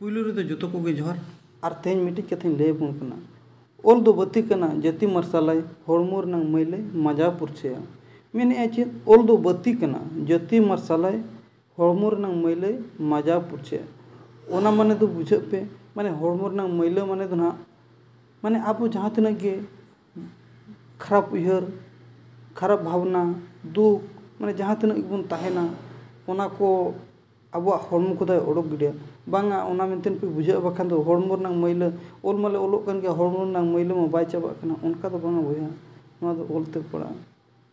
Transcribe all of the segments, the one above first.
पुलू रे जो को जोहार और तेज मिट्टी कथा लैबन कना ओल दो बत्ती कना जति मरसालाय हड़मोर नंग मैले मजा पुरछे मेने चेद ओल दो बत्ती कना जति मरसालाय हड़मोर नंग मैले मजा पुरछे ओना माने दो बुझे पे माने हड़मोर नंग मैले माने दो ना माने आप जहाँ तक गे खराब उहर खराब भावना दुख माने जहाँ तक बन तहना ओना को अब हड़मो को ओडक गिडिया बांगा ओना मेनतेन पे बुझे बाखान दो हड़मो रनांग मैला ओल माले ओलोग कान गया हड़मो रनांग मैला मा बाय चाबा कना उनका तो बांगा बया नोआ दो ओलते पड़ा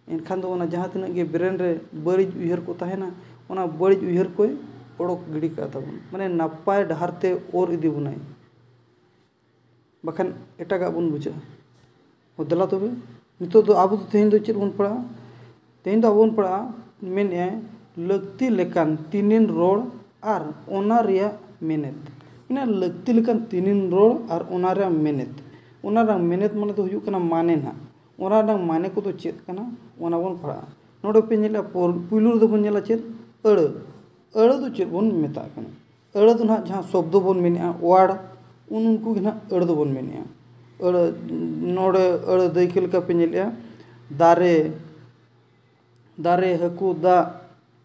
एनखान दो ओना जहाँ तक गे ब्रेन रे बड़िज उहर को तहना ओना बड़िज उहर को ओडक गिडी का ताबन माने नापाय डहारते और इदी बुनाय बाखान एटागा बन बुझा दला तबे नितो दो आबो तेहेन दो चेद बन पड़ा तेहेन दो बन पड़ा मेने लगती लेकान तीनिन रोड और ओना रिया मेनेत इना लगती लेकान तीनिन रोड और ओना रिया मेनेत माने तो हुयु कना माने ना ओना रंग माने को तो चेद कना ओना बन पड़ा नोडे पे नेला पुलुर दो बन नेला चेद अड़ दो चेद बन मेता कना अड़ दो ना जहां शब्द बन मेनेआ वार्ड उनको ना अड़ दो बन मेनेआ अड़ नोडे अड़ दैके लेका पे नेला दारे दारे हकु दा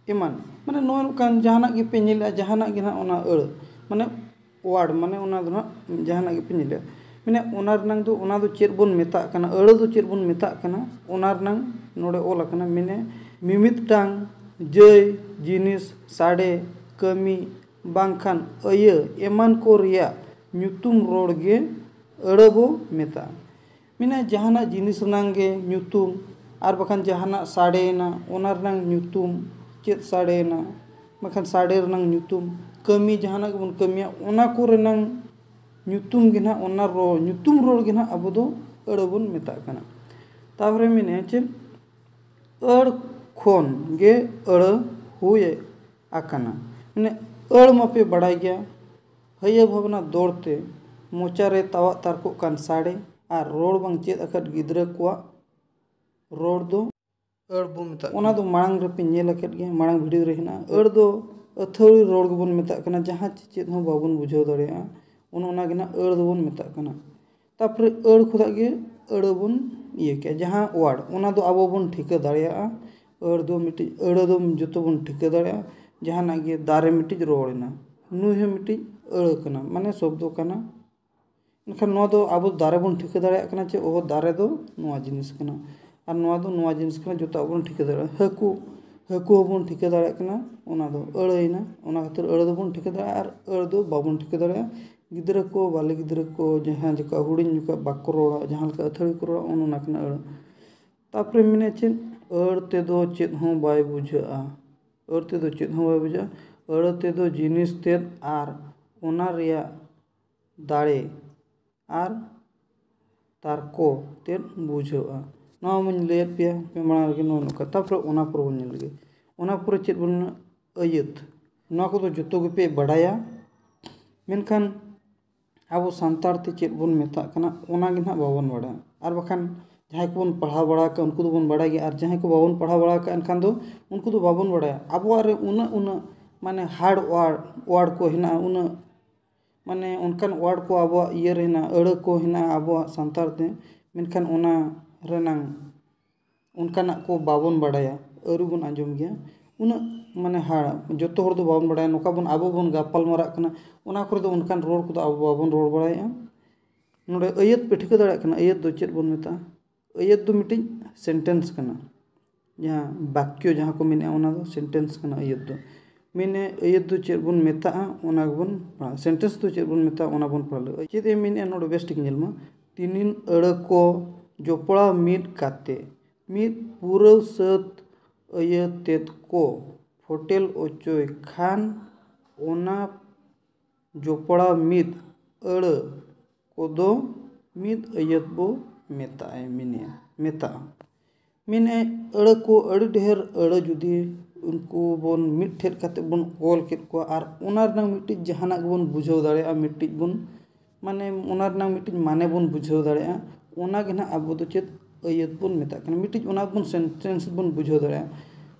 इमान माने नोकान जहाना गे पे नेला जहाना गे ना ओना अड़ माने वार्ड माने ओना दो ना जहाना गे पे नेला माने ओना दो चेद बन मेता कना अड़ दो चेद बन मेता कना ओना रनांग नोडे ओल कना मेने मिमिदटांग जय जिनिस साडे कमी बांखान अय एमान को रिया ᱧᱩᱛᱩᱢ रोड गे अड़बो मेता मेने जहाना जिनिस रनांग गे ᱧᱩᱛᱩᱢ और बखान जहाना साडेना ओना रनांग ᱧᱩᱛᱩᱢ चेद साडेना बखान साडे रनांग ᱧᱩᱛᱩᱢ कमी जहाना बन कमिया ओना को रनांग ᱧᱩᱛᱩᱢ गे ना ओना ᱧᱩᱛᱩᱢ रोड गे ना अब दो अड़बन मेता कना तापरे मेने चेद अड़ खोन गे अड़ हुए आकना माने अड़ मापे बड़ाई गया हय भावना दौड़ते मोचारे तावा तारको कान साड़े और रोड बांग चेद अखद गिद्रा को रोड दो अड़ बो मेता ओना दो मांग रे पे नेल अखद गे मांग वीडियो रे हेना अड़ दो अथौड़ी रोड गबन मेता कना जहां चेद हो बाबन बुझाव दड़िया ओना गे ना अड़ दोबन मेता कना तापरे अड़ खुदा गे अड़ बन ये के जहां वार्ड ओना दो आबो बन ठिका दड़िया अड़ दो मिटी अड़ दो जतो बन ठिका दड़िया जहां गे दारे मिटी रोड़ना नुहे मिटी अड़ कना माने शब्द कना इनखान नोआ दो आबो दारे बन ठिका दड़िया कना चे ओ दारे दो नोआ जिनिस कना और नोआ दो नोआ जिनिस कना जतो आबो ठिका दड़िया हकु बन ठिका दड़िया कना ओना दो अड़ैना ओना खातिर अड़ दो बन ठिका दड़िया और अड़ दो बाबन ठिका दड़िया गिद्रा को बाले गिद्रा को जहां जका हुडिन जका बाको रोड़ा जहां लका अथड़ी को रोड़ा ओना कना अड़ तापरे मेने चे अड़ ते दो चेद हो बाय बुझा अड़ ते दो चेद हो बाय बुझा अड़ ते दो जिनिस तेद और ओना रिया दाड़े और तारको तेद बुझा ना मन लेत पे मांग रे नो नका तापरे ओना पर बन लगे ओना पर चेद बन अयत ना को तो जतो गे पे बड़ाया मेनखान अब सानतार ते चेद बन मेता कना ओना गे ना बाबन बड़ा और बखान जहाँ को बन पढ़ा बड़ा का उनको तो बन बड़ा गया और जहाँ को बाबन पढ़ा बड़ा का एनखान दो उनको तो बाबन बड़ा अब उन माने हार्ड वार्ड को हेना उन माने उनकान वार्ड को अब ये रहना अड़ को हेना अब सानतार ते मेनखान ओना रनांग उनकाना को बाबन बड़ाया अरु बन आंजम गया उन माने हार्ड जतो हर दो बाबन बड़ाया नोका बन आबो बन गापाल मारा कना ओना करे दो उनकान रोड को अब बाबन रोड बड़ाया नोडे अयत पे ठिका दड़ा कना अयत दो चेद बन मेता अयत दो मिटी सेंटेंस कना जहां वाक्य जहां को मेने ओना दो सेंटेंस कना अयत दो मेने अयत दो चेद बन मेता ओना बन पढ़ा सेंटेंस दो चेद बन मेता ओना बन पढ़ा चेद ए मेने नोडे बेस्ट ᱧᱮᱞ तीनिन अड़ को जोपड़ा मिद काते मिद पूरव सत अयत तेद को फोटेल ओचोय खान ओना जोपड़ा मिद अड़ को दो मिद अयत बो मेता मेता मेने अड़ को अड़ ढेर अड़ जुदी उनको बन मिट ठेर काते बन ओल केत को और ओना रनांग मिटी जहाना बन बुझाव दाड़िया मिटी बन माने ओना रनांग मिटी माने बन बुझाव दाड़िया ओना गे ना अब दो चेद अयत बन मेता कना मिटी ओना बन सेंटेंस बन बुझाव दाड़िया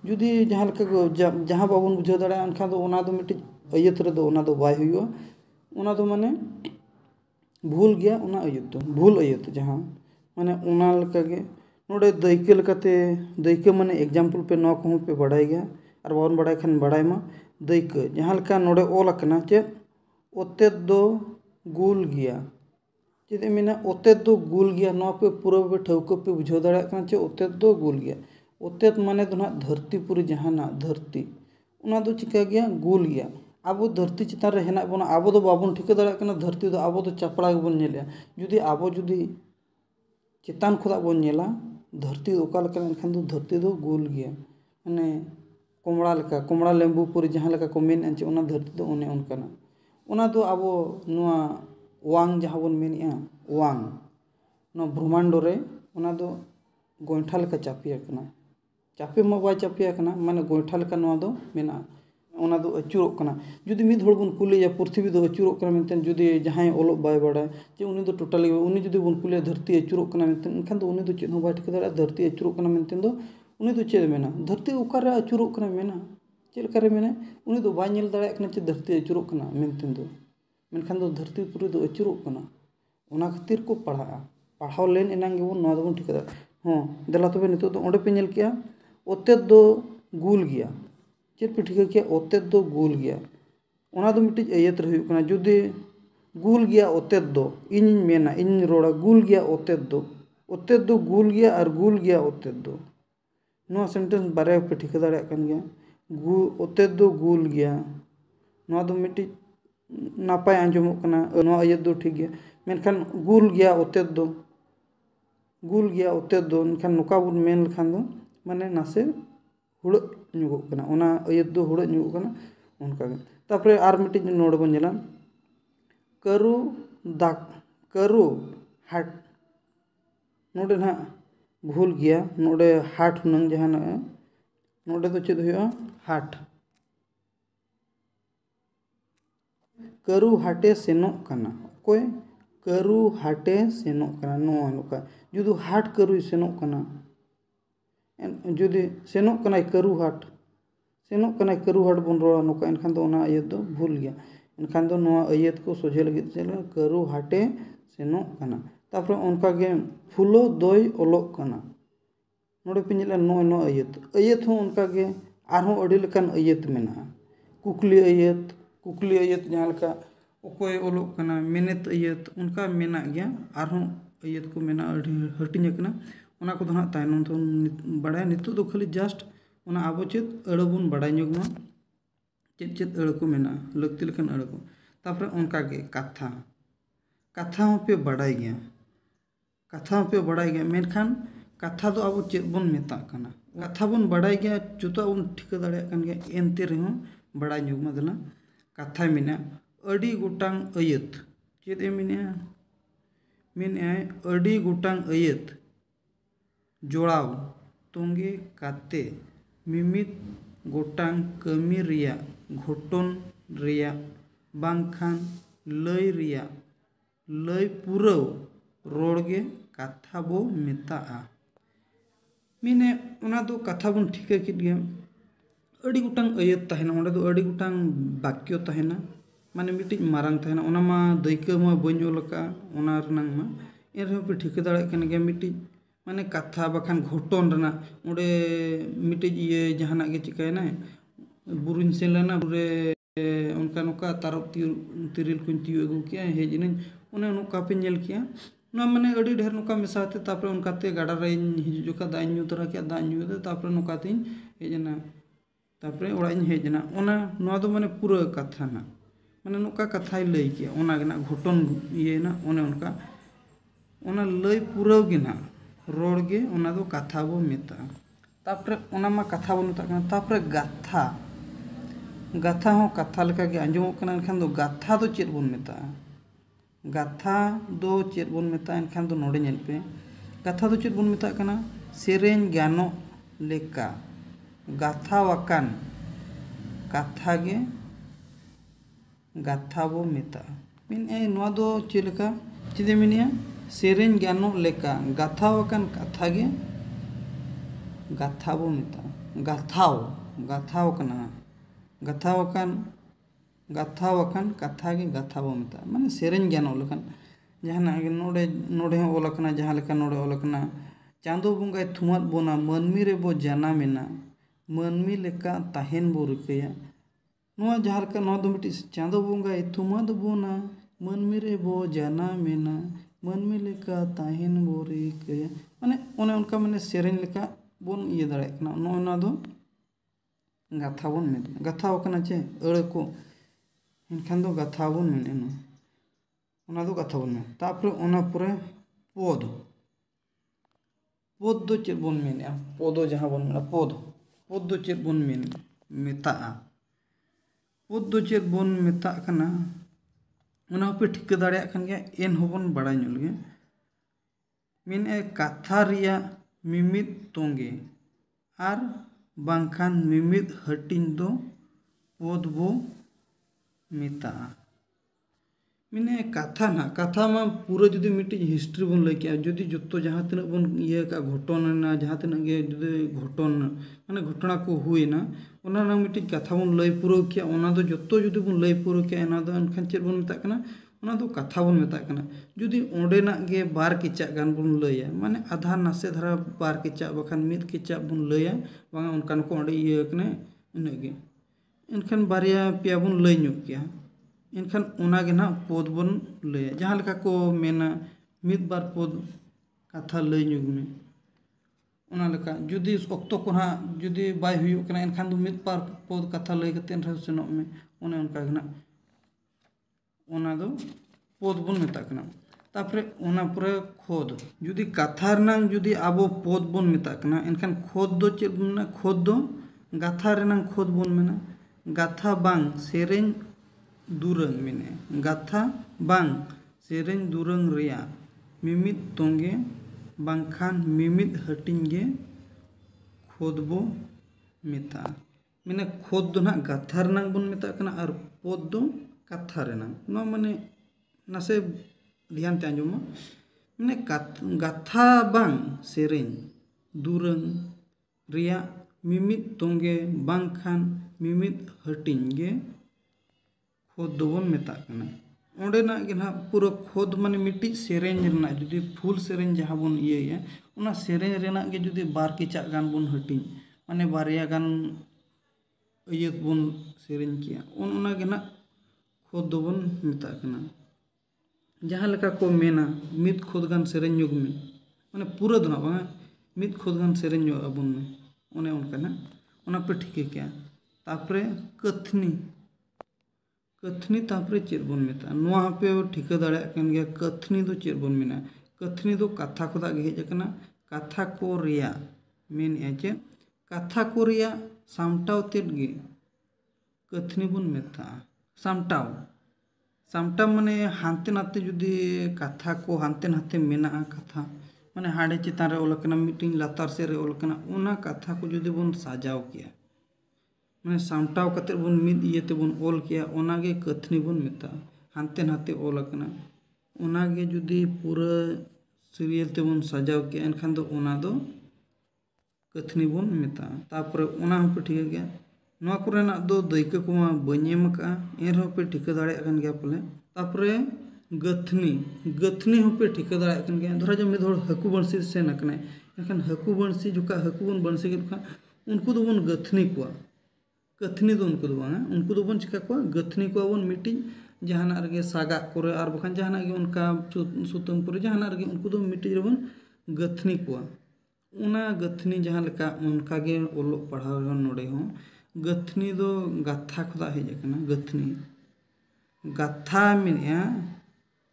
जुदी जहां लका जहां बाबन बुझाव दाड़िया एनखान दो ओना दो मिटी अयत रे दो ओना दो बाय हुआ उना दो माने भूल गया उना अयत दो भूल अयत जहाँ माने उना लकागे नोडे दाइके लकाते दाइके माने एग्जाम्पल पे नौ को पे बढ़ाई गया और बावन बढ़ाई खान बढ़ाई मा दाइके जहाँ लका नोडे ओल अकना चेत ओतेत दो गुल गया चेत मेना ओतेत दो गुल गया नौ पे पूरा पे ठौको पे बुझाव दाड़ा कना चे ओतेत दो गुल गया ओतेत माने तो ना धरती पूरी जहाँ ना धरती उना दो चिका गया गुल गया आबो धरती चितान रे हेना बोना आबो दो बाबन ठिका दाड़ा कना धरती दो आबो दो चपड़ा गेबोन नेले जुदी आबो जुदी चितान खुदा बोन नेला धरती ओका लका एनखान दो धरती दो गुल गया माने कोमड़ा लेम्बू पूरी जहाँ लका को मेन अंचे उना धरती दो ओने उनकाना उना दो आबो नुआ वांग जहाँ बोन मेनिया वांग नो ब्रह्मांड रे उना दो गोइठा लका चापिया कना चापे मा बाय चापिया कना माने गोइठा लका नुआ दो मेना उना दो अचुरोग कना जुदी मिद होड़ बोन कुलिया पृथ्वी दो अचुरोग कना मेनतेन जुदी जहां ओलोग बाय बाड़ा जे उनी दो टोटली उनी जुदी बोन कुलिया धरती अचुरोग कना मेनतेन एनखान दो उनी दो चेद हो बाय ठिक दाड़ा धरती अचुरोग कना मेनतेन दो उनी दो चेद मेना धरती ओकारे अचुरोग कना मेना चेद करे मेना उनी दो बाय नेल दाड़ा कना चे धरती अचुरोग कना मेनतेन दो मेनखान दो धरती पूरी दो अचुरोग कना उना खातिर को पढ़ाव लेन एनांग गेबोन नोआ दोबोन ठिक दाड़ा हां देला तबे नितो दो ओंडे पे नेल किया ओतेत दो गुल गया चेद पे ठिका किया ओतेत दो गुल गया उना दो मिटिज अयत रे हुयुग कना जुदी गुल गया ओतेत दो इन मेना इन रोड़ा गुल गया ओतेत दो गुल गया और गुल गया ओतेत दो नोआ सेंटेंस बारे पे ठिका दाड़ा कन गया ओतेत दो गुल गया नोआ दो मिटिज नापाय आंजमोग कना नोआ अयत दो ठीक गया मेनखान गुल गया ओतेत दो एनखान नोका बुन मेन लखान दो माने नासे हुड़ नुगो कना उना अयत दो हुड़ नुगो कना उनका गे तापरे आर मिटिज नोड बन नेला करू हाट नोडे ना भूल गया नोडे हाट हुनंग जहाँ ना नोडे तो चेद हुआ हाट करू हाटे सेनोग कना कोई करू हाटे सेनोग कना नोआ नुका जुदु हाट करू सेनोग कना जुदी सेनोग कनाय करू हाट बन रोड़ा नुका एनखान दो उना अयत दो भूल गया एनखान दो नोआ अयत को सोझे लगित चले करू हाटे सेनोग कना तापरे उनका गे फुलो दोय ओलोग कना नोडे पे नेला नो अयत हो उनका गे आरहों अड़ी लेकान अयत मेना कुकली अयत जहाँ लका ओकोय ओलोग कना मेनेत अयत उनका मेना गया आरहों अयत को मेना अड़ी हटिंग कना उना को ना तायनम तो बड़ा नितो दो खाली जस्ट उना आबो चेद अड़बुन बड़ा ᱧᱚᱜ मा चेद अड़ को मेना लक्ति लेकान अड़ को तापरे उनका गे कथा हो पे बड़ा गया मेनखान कथा दो आबो चेद बोन मेता कना कथा बोन बड़ा गया जुतो बोन ठिका दाड़ा कन गया एनते रेहो बड़ा ᱧᱚᱜ मा दला कथा मेना अड़ी गोटांग अयत चेद मेने अड़ी गोटांग अयत जोड़ाव तोंगे काते मिमित गोटांग कमी रिया घोटन रिया बांखान लय रिया लय पुरव रोड़गे कथा बो मेता मेने उना दो कथा बोन ठिका किद गया अड़ी गोटांग अयत तहेना ओंडे दो अड़ी गोटांग वाक्य तहेना माने मिटिज मारांग तहेना ओना मा दाइका मा बइन ओलका ओना रनांग मा एन पे ठिका दाड़ा कन गया मिटिज माने कथा बखान घोटन रना ओंडे मिटिज ये जहाना गे चिकायना बुरुन सेलना बुरे उनका नुका तारप तिरिल कुन तियो अगु किया हेजिन उन्हें नुका पे नेल किया ना माने अड़ी ढेर नुका मेसाते तापरे उनका ते गाडा रे हिजुका दा न्यू तरा किया दा न्यू दे तापरे नुका ते हेजना तापरे ओड़ा हेजना ओना नोआ दो माने पूरा कथा ना माने नुका कथाय लय किया ओना गना घोटन ये ना ओने उनका ओना लय पूरा गिना रोड़गे ओना दो कथा बो मेता तापरे ओना मा कथा बो मेता कना तापरे गाथा हो कथा लेका गे आंजमो कना एनखान दो गाथा दो चेद बोन मेता एनखान दो नोडे नेल पे गाथा दो चेद बोन मेता कना सेरेन गानो लेका गाथा वाकान कथा गे गाथा बो मेता मिन ए नोआ दो चेलेका चेदे मिनिया सेरेन गानो लेका गाथा वाकान कथा गे गाथा बो मेता गाथाव कना गाथा वाकान गाथाव अखान कथा गे गाथा बो मेता माने सेरेंज गानोग लेखान जहाना गे नोडे नोडे हो ओल अकना जहां लेका नोडे ओल अकना चांदो बंगाय थुमात बोना मानमी रे बो जानामेना मानमी लेका ताहेन बो रिकया नोआ जहां लेका नोआ दो मिटी चांदो बंगाय थुमात बोना मानमी रे बो जानामेना मानमी लेका ताहेन बो रिकया माने ओने उनका माने सेरेंज लेका बोन इये दाड़े कना नोना दो गाथा बोन मेन गाथा कना चे अड़ को इनखान दो गाथा बोन मेन ओना दो गाथा बोन मेन तापर ओना पुरे पद पद दो चेद बोन मेन पदो जहां बोन मेना पद दो चेद बोन मेन मेता पद दो चेद बोन मेता कना ओना पे ठिका दाड़े खान गया एन होबन बड़ा ᱧᱚᱜ गे मेने कथा रिया मिमिद तोंगे आर बांखान मिमिद हटिंग दो पद बो मेता मेने कथा ना कथा मा पूरा जुदी मिट्टी हिस्ट्री बन लई के जुदी जत्तो जहां तना बन ये का घटना जहां तना गे जुदी घटना माने घटना को हुईना ओना ना मिट्टी कथा बन लई पूरा के ओना दो जत्तो जुदी बन लई पूरा के एना दो अनखान चेद बन मेता कना ओना दो कथा बन मेता कना जुदी ओंडेना गे बार किचा गान बन लईया माने आधा नासे धरा बार किचा बखान मिद किचा बन लईया बांगा उनकान को ओंडे ये कने इनगे इनखान बारिया पिया बन लई ᱧᱚᱜ गया इनखान ओनागे ना पद बन लैया जहां लेका को मेना मिद बार पद कथा लई ᱧᱚᱜ में ओना लेका जुदी ऑक्तो को ना जुदी बाय हुयु कना इनखान दो मिद बार पद कथा लई कते रह सेनोग में ओने उनका गना ओना दो पद बन मेता कना तापरे ओना पुरे खोद जुदी कथा रनांग जुदी आबो पद बन मेता कना इनखान खोद दो चेद बन खोद दो गाथा रनांग खोद बन मेना गाथा बांग सेरेंज दुरंग मेने गाथा बांग सेरेंज दुरंग रिया मिमिद तोंगे बांखान मिमिद हटिंगे खोद बो मेता मेने खोद दो ना गाथा रनांग बन मेता कना और पद दो कथा रनांग नो माने नासे ध्यान ते आंजोमा माने गाथा बांग सेरेंज दुरंग रिया मिमिद तोंगे बांखान मिमिद हटिंगे खोद दो बन मेता कना ओंडेना गे ना पूरा खोद माने मिट्टी सेरेंज रना जुदी फुल सेरेंज जहां बन इये ओना सेरेंज रेना गे जुदी बार किचा गान बन हटिंग माने बारिया गान इये बन सेरेंज किया ओना गे ना खोद दो बन मेता कना जहां लेका को मेना मिद खोद गान सेरेंज ᱧᱚᱜ में माने पूरा दो ना बांगा मिद खोद गान सेरेंज ᱧᱚᱜ अबन में ओने उनका ना ओना पे ठीक है तापरे कथनी कथनी तापरे चेद बन मेता नोआ पे ठिका दाड़े कन गया कथनी दो चेद बन मेना कथनी दो कथा को दागे हेज कना कथा को रिया मेन एचे कथा को रिया सामटाव तेद गे कथनी बन मेता सामटाव सामटाव माने हानते नाते जुदी कथा को हानते नाते मेना कथा माने हाड़े चितान रे ओलकना मीटिंग लातार से रे ओलकना ओना कथा को जुदी बन साजाव किया माने सामटाव कते बन मिद इयते बन ओल किया ओनागे कथनी बन मेता हानते नाते ओलकना ओनागे जुदी पूरा सीरियल ते बन साजाव किया एनखान दो ओना दो कथनी बन मेता तापर ओना पे ठीक गया नोआ कोरेना दो दैका को मा बने मका एन पे ठिका दाड़े कन गया पले तापरे गथनी गथनी हो पे ठिका दाड़े कन गया धरा जो मिद होड़ हकु बंसी से नकने एनखान हकु बंसी जुका हकु बन बंसी के दुखा उनको दो बन गथनी को कथनी दो उनको दो बन चिका को गथनी को बन मीटिंग जहाना रगे सागा करे और बखान जहाना गे उनका सुतम करे जहाना रगे उनको दो मीटिंग रे बन गथनी को उना गथनी जहां लेका उनका गे ओलो पढ़ाव नोडे हो गथनी दो गाथा खुदा हेज कना गथनी गाथा मेनिया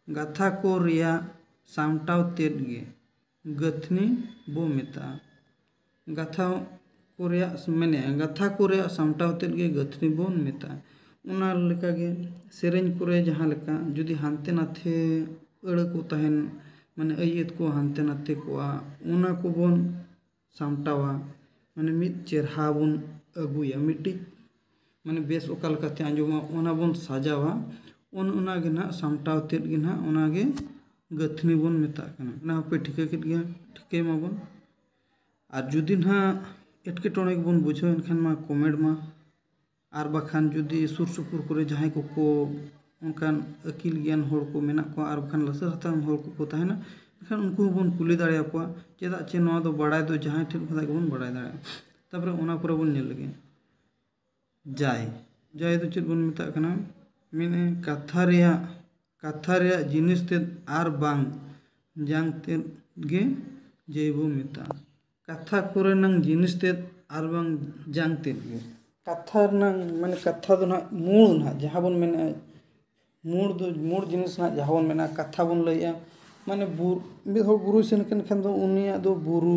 गाथा को रिया सामटाव तेद गे गथनी बो मेता गाथा को रिया मेने गाथा को रिया सामटाव तेद गे गथनी बोन मेता उना लेका गे सेरेंज करे जहां लेका जुदी हानते नाथे अड़ को तहन माने अयत को हानते नाते को उना को बोन सामटावा माने मिद चेरहा बोन अगुया मिट्टी माने बेस ओकाल कते आंजोमा ओना बोन साजावा ओना गे ना सामटाव तेद गे ना ओना गे गथनी बोन मेता कना ना पे ठिका केट गया ठिके मा बोन और जुदी ना एटकेटोणे बोन बुझो एनखान मा कमेंट मा आर बाखान जुदी सुर सुपुर करे जहां को उनकान अकिल ज्ञान होड़ को मेना को आर बाखान लसर हताम होड़ को ताहेना एनखान उनको बन कुली दाड़े आकोआ चेदा चे नोआ दो बड़ाय दो जहां ठेन खदा बन बड़ाय दाड़े तापर ओना पर बन नेल लगे जाय जाय दो चेद बन मेता कना मेने कथा रे जिनिस ते आर बांग जांग ते गे जैबो मेता कथा करे नंग जिनिस ते आर बांग जांग ते गे कथा नंग माने कथा दो ना मूल ना जहां बन मेना मूल जिनिस ना जहां बन मेना कथा बन लइया माने मिद हर गुरु सेन खान दो उनिया दो बुरु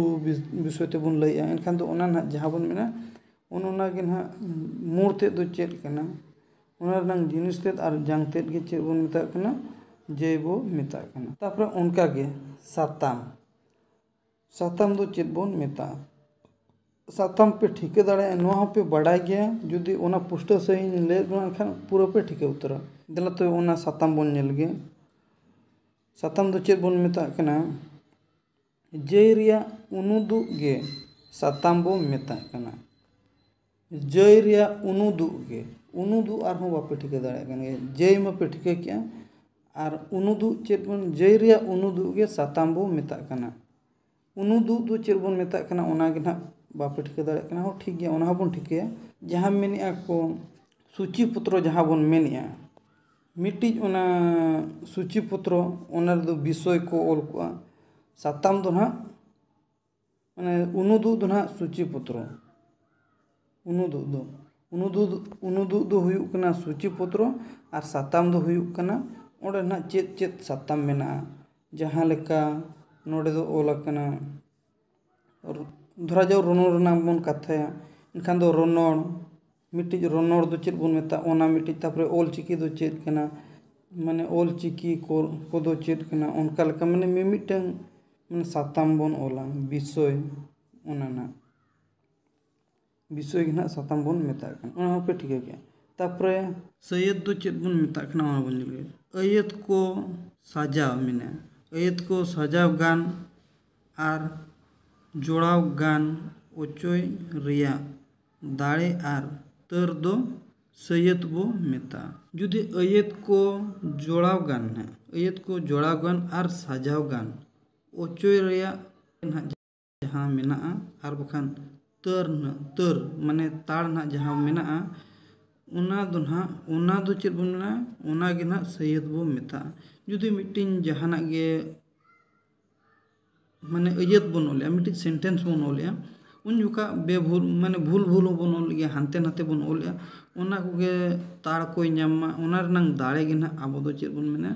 विषय ते बन लइया एनखान दो ओना ना जहां बन मेना ओना गे ना मूल ते दो चेद कना ओना नंग जिनिस ते आर जांग ते गे चेद बन मेता कना जैबो मेता कना तापर उनका गे साताम दो चेद बन मेता साताम पे ठिके दाड़े नोआ पे बड़ाय गया जुदी ओना पुष्ट सही ले खान पूरा पे ठिके उतरा दला तो ओना साताम बन नेल गे साताम दो चेद बन मेता कना जय रिया उनुदु गे साताम बो मेता कना जय रिया उनुदु गे उनुदु आर हो बापे ठिके दाड़े कना जय मा पे ठिके किया आर उनुदु चेद बन जय रिया उनुदु गे साताम बो मेता कना उनुदु दो चेद बन मेता कना ओना गे ना बापे ठिके दाड़े कना हो ठीक गया ओना बन ठिके जहां मेनिया को सूची पत्र जहां बन मेनिया मिट्टी ओना सूची पत्र ओना दो विषय को ओल को साताम दो ना माने उनुदु दो ना सूची पत्र उनुदु दो हुयुक कना सूची पत्र आर साताम दो हुयुक कना ओडे ना चेद साताम मेना जहां लेका नोडे दो ओला कना धरा जाओ रोनोड़ रना बन कथाया इनखान दो रोनोड़ मिट्टी रोनोड़ दो चेद बन मेता ओना मिट्टी तापर ओल चिकी दो चेद कना माने ओल चिकी को दो चेद कना उनका लेका माने मिमिटंग माने साताम बन ओला विषय ओना ना विषय गे ना साताम बन मेता कना ओना पे ठीक गया तापर सैयद दो चेद बन मेता कना ओना बन गे अयत को साजाव मेने अयत को साजाव गान आर जोड़ाव गान ओचोय रिया दाड़े आर तर दो सैयद बो मेता जुदी अयत को जोड़ाव गान है अयत को जोड़ाव गान आर साजाव गान ओचोय रिया जहां मेना आर बखान तर माने ताड़ ना जहां मेना ओना दो चेद बन मेना ओना गे ना सैयद बो मेता जुदी मिटिन जहाना गे माने अयत बन ओलिया मिट्टी सेंटेंस बन ओलिया उन जुका बेभूल माने भूल बन ओलिया हानते नाते बन ओलिया ओना कोगे ताड़ कोई ᱧᱟᱢᱟ ओना रनांग दाड़े गे ना आबो दो चेद बन मेना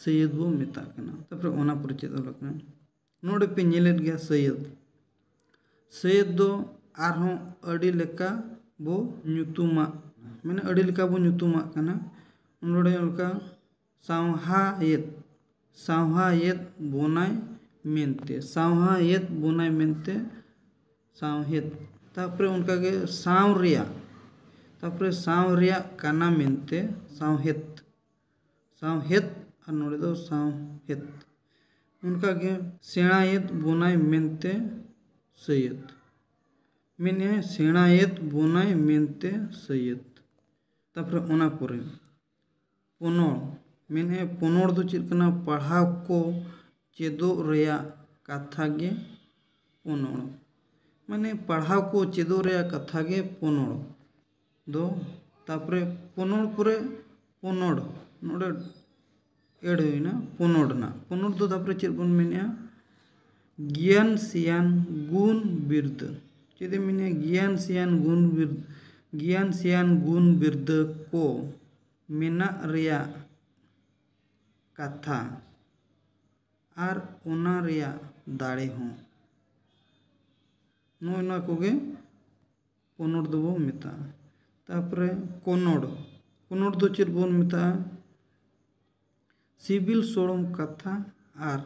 सैयद बो मेता कना तापर ओना पर चेद ओला कना नोडे पे नेलेद गया सैयद दो आरहों अड़ी लेका बो ᱧᱩᱛᱩᱢᱟ माने अड़ी लेका बो ᱧᱩᱛᱩᱢᱟ कना नोडे ओलका सावहायत बोनाय मेनते सावहायत बोनाय मेनते सावहेद तापर उनका के साव रिया काना मेनते सावहेद और नोडे दो सावहेद उनका के सेणायत बोनाय मेनते सैयद मेने सेणायत बोनाय मेनते सैयद तापर ओना परे पोनोड़ मेने पोनोड़ दो चेद कना पढ़ाव को चेदो रेया कथा गे पोनोड़ माने पढ़ाव को चेदो रेया कथा गे पोनोड़ दो तापर पोनोड़ परे पोनोड़ नोडे एड होइना पोनोड़ दो तापर चेद बन मेनिया ज्ञान सियान गुण बिरद चेदे मेनिया ज्ञान सियान गुण बिरद को मेना रेया कथा आर ओना रेया दाड़े हों नोना कोगे पोनोड़ दो बो मेता तापर कोनोड़ दो चेद बन मेता सिबिल सोड़म कथा आर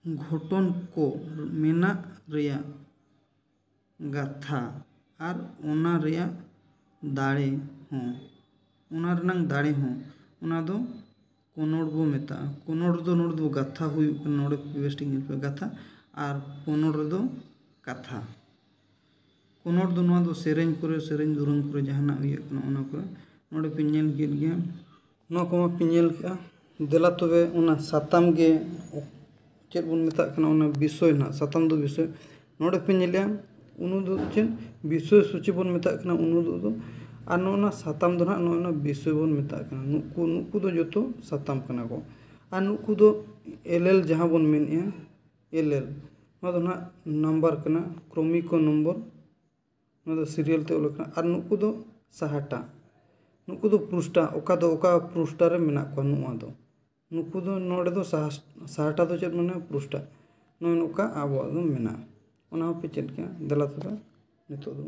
घोटन को मेना रेया गाथा आर ओना रेया दाड़े हों ओना रनांग दाड़े हों ओना दो कोनोड़ बो मेता कोनोड़ दो गाथा हुई नोड़े वेस्टिंग पे गाथा आर पोनोड़ दो कथा कन्नड़ दो नोआ दो सेरेंज करे सेरेंज दुरंग करे जहाना इया कना ओना करे नोडे पे नेल केद गया नोआ को पे नेल केआ देला तबे ओना साताम गे चेद बन मेता कना ओना विषय ना साताम दो विषय नोडे पे नेलिया उनु दो चेन विषय सूची बन मेता कना उनु दो और नोना साताम दो ना नोना विषय बन मेता कना नुकु दो जतो साताम कना को और नुकु दो एलएल जहां बन मेनिया एलएल नोआ दो ना नंबर कना क्रमिक नंबर नोआ दो सीरियल ते ओलकना और नुकु दो सहाटा नुकु दो पृष्ठा ओका पृष्ठा रे मेना को नुआ दो नुकु दो नोडे दो सहाटा दो चेद माने पृष्ठा नोका आबो दो मेना ओना पे चेद के देला तबे नितो दो